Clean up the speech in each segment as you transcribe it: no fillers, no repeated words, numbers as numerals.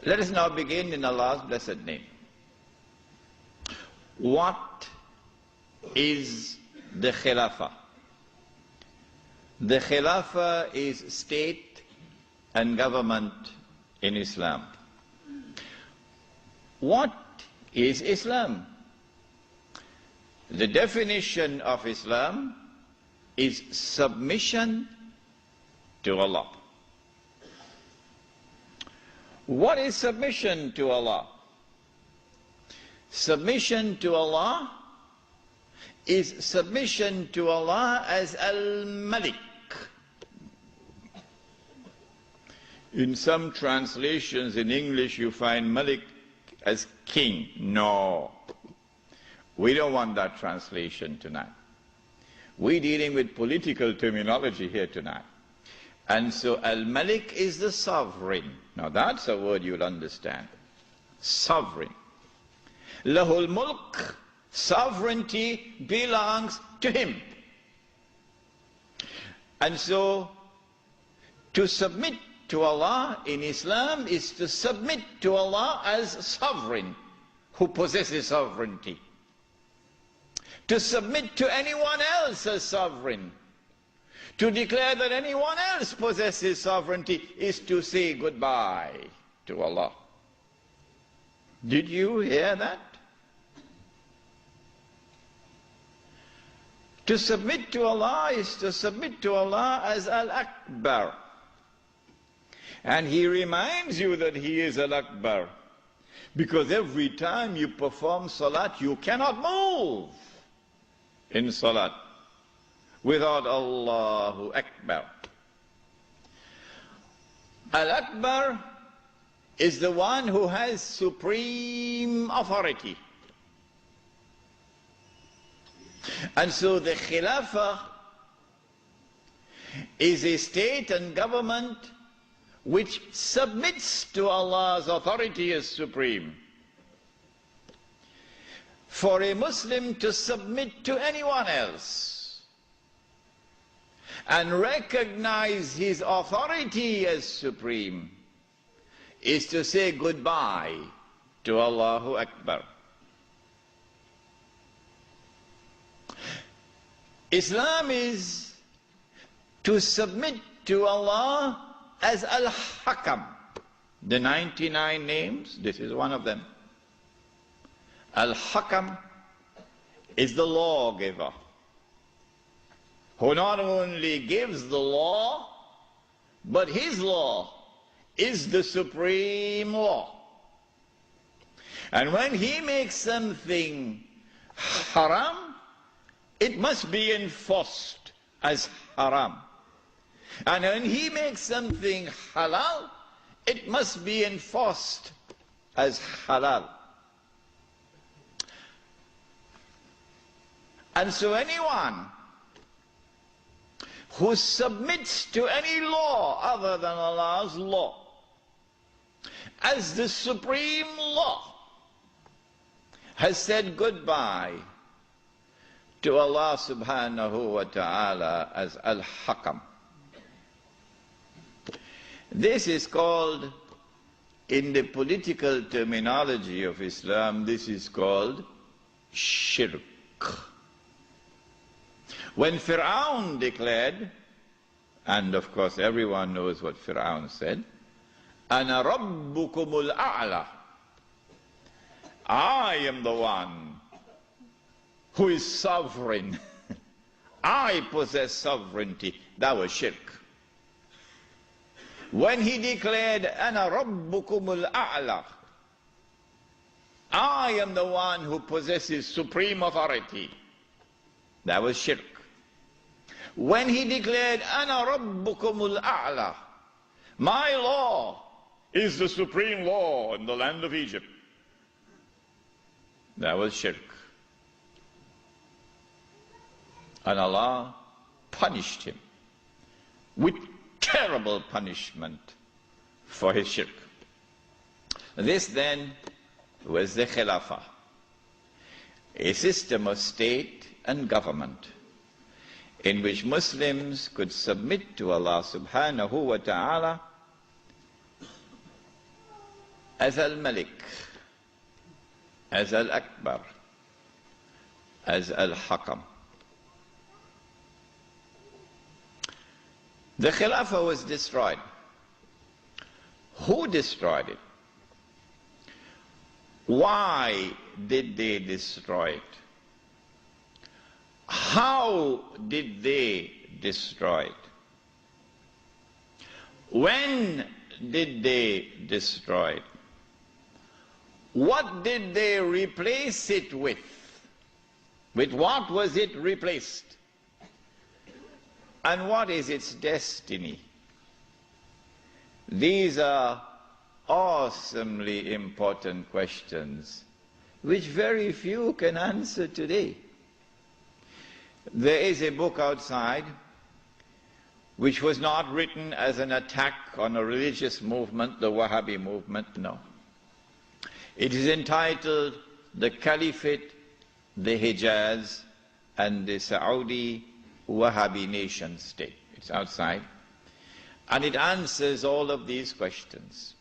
Let us now begin in Allah's blessed name. What is the Khilafah? The Khilafah is state and government in Islam. What is Islam? The definition of Islam is submission to Allah. What is submission to Allah? Submission to Allah is submission to Allah as Al-Malik. In some translations in English you find Malik as king. No. We don't want that translation tonight. We're dealing with political terminology here tonight. And so Al-Malik is the sovereign. Now that's a word you'll understand. Sovereign. Lahul Mulk, sovereignty belongs to him. And so to submit to Allah in Islam is to submit to Allah as sovereign who possesses sovereignty. To submit to anyone else as sovereign, to declare that anyone else possesses sovereignty is to say goodbye to Allah. Did you hear that? To submit to Allah is to submit to Allah as Al-Akbar. And He reminds you that He is Al-Akbar. Because every time you perform salat, you cannot move in salat without Allahu Akbar. Al-Akbar is the one who has supreme authority. And so the Khilafah is a state and government which submits to Allah's authority as supreme. For a Muslim to submit to anyone else and recognize his authority as supreme is to say goodbye to Allahu Akbar. Islam is to submit to Allah as Al-Hakam. The 99 names, this is one of them. Al-Hakam is the lawgiver, who not only gives the law, but his law is the supreme law. And when he makes something haram, it must be enforced as haram. And when he makes something halal, it must be enforced as halal. And so anyone who submits to any law other than Allah's law as the supreme law has said goodbye to Allah subhanahu wa ta'ala as Al-Hakam. This is called, in the political terminology of Islam, this is called shirk. When Fir'aun declared, and of course everyone knows what Fir'aun said, Ana Rabbukumul A'la, I am the one who is sovereign. I possess sovereignty. That was shirk. When he declared, Ana Rabbukumul A'la, I am the one who possesses supreme authority, that was shirk. When he declared, Ana Rabbukumul A'la, my law is the supreme law in the land of Egypt, that was shirk. And Allah punished him with terrible punishment for his shirk. This then was the Khilafah, a system of state and government in which Muslims could submit to Allah subhanahu wa ta'ala as Al-Malik, as Al-Akbar, as Al-Hakam. The Khilafah was destroyed. Who destroyed it? Why did they destroy it? How did they destroy it? When did they destroy it? What did they replace it with? With what was it replaced? And what is its destiny? These are awesomely important questions which very few can answer today. There is a book outside which was not written as an attack on a religious movement, the Wahhabi movement, no. It is entitled The Caliphate, the Hijaz, and the Saudi Wahhabi nation state. It's outside. And it answers all of these questions.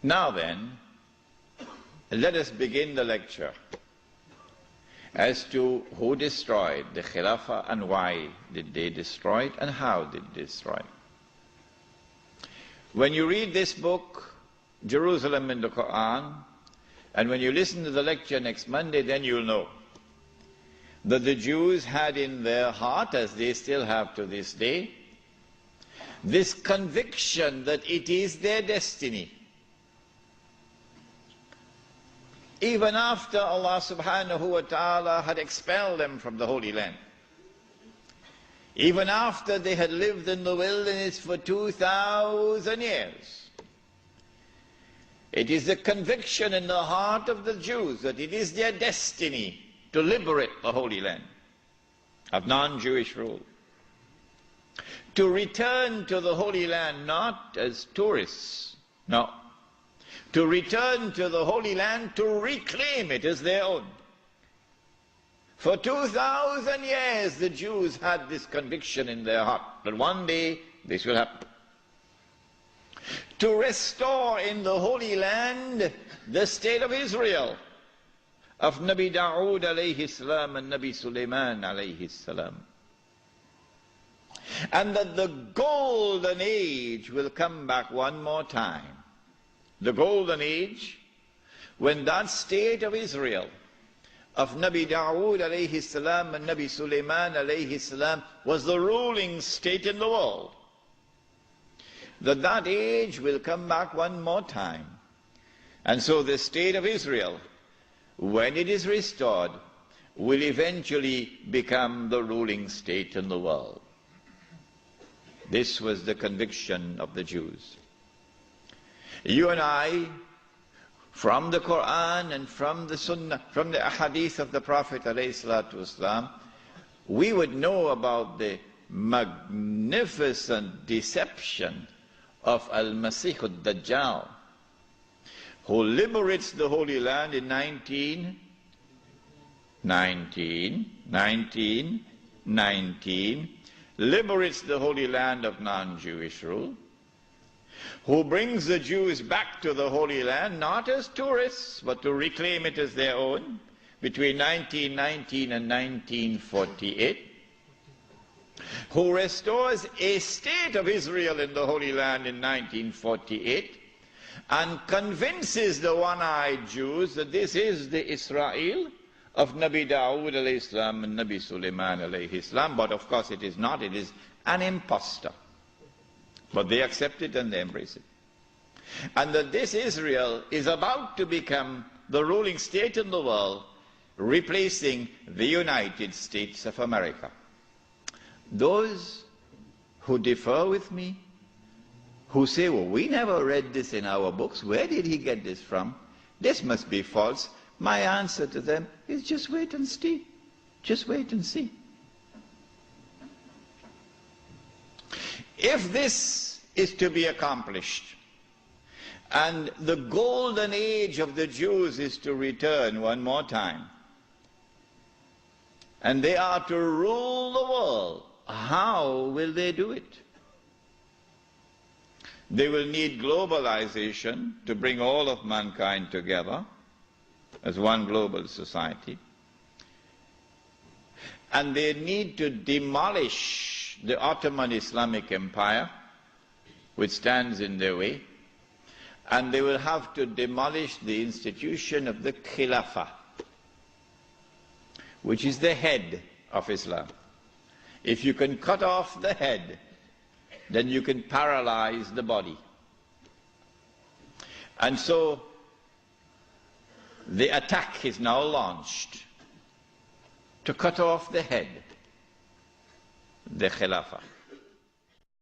Now then, let us begin the lecture as to who destroyed the Khilafah and why did they destroy it and how did they destroy it. When you read this book, Jerusalem in the Quran, and when you listen to the lecture next Monday, then you'll know that the Jews had in their heart, as they still have to this day, this conviction that it is their destiny. Even after Allah subhanahu wa ta'ala had expelled them from the Holy Land, even after they had lived in the wilderness for 2,000 years, it is the conviction in the heart of the Jews that it is their destiny to liberate the Holy Land of non-Jewish rule, to return to the Holy Land not as tourists, no, to return to the Holy Land to reclaim it as their own. For 2,000 years the Jews had this conviction in their heart that one day this will happen. To restore in the Holy Land the state of Israel, of Nabi Dawood alayhi salam and Nabi Sulaiman alayhi salam. And that the golden age will come back one more time. The golden age, when that state of Israel, of Nabi Dawood alayhi salam and Nabi Sulaiman alayhi salam, was the ruling state in the world. That age will come back one more time. And so the state of Israel, when it is restored, will eventually become the ruling state in the world. This was the conviction of the Jews. You and I, from the Quran and from the Sunnah, from the Ahadith of the Prophet ﷺ, we would know about the magnificent deception of Al-Masih al-Dajjal, who liberates the Holy Land in 1919, liberates the Holy Land of non-Jewish rule, who brings the Jews back to the Holy Land not as tourists, but to reclaim it as their own between 1919 and 1948, who restores a state of Israel in the Holy Land in 1948, and convinces the one-eyed Jews that this is the Israel of Nabi Dawood alayhi salam and Nabi Sulaiman alayhi salam. But of course it is not, it is an impostor. But they accept it and they embrace it. And that this Israel is about to become the ruling state in the world, replacing the United States of America. Those who differ with me, who say, well, we never read this in our books, where did he get this from? This must be false. My answer to them is just wait and see. Just wait and see. If this is to be accomplished, and the golden age of the Jews is to return one more time, and they are to rule the world, how will they do it? They will need globalization to bring all of mankind together as one global society. And they need to demolish the Ottoman Islamic Empire, which stands in their way, and they will have to demolish the institution of the Khilafah, which is the head of Islam. If you can cut off the head, then you can paralyze the body. And so the attack is now launched to cut off the head, the Khilafah.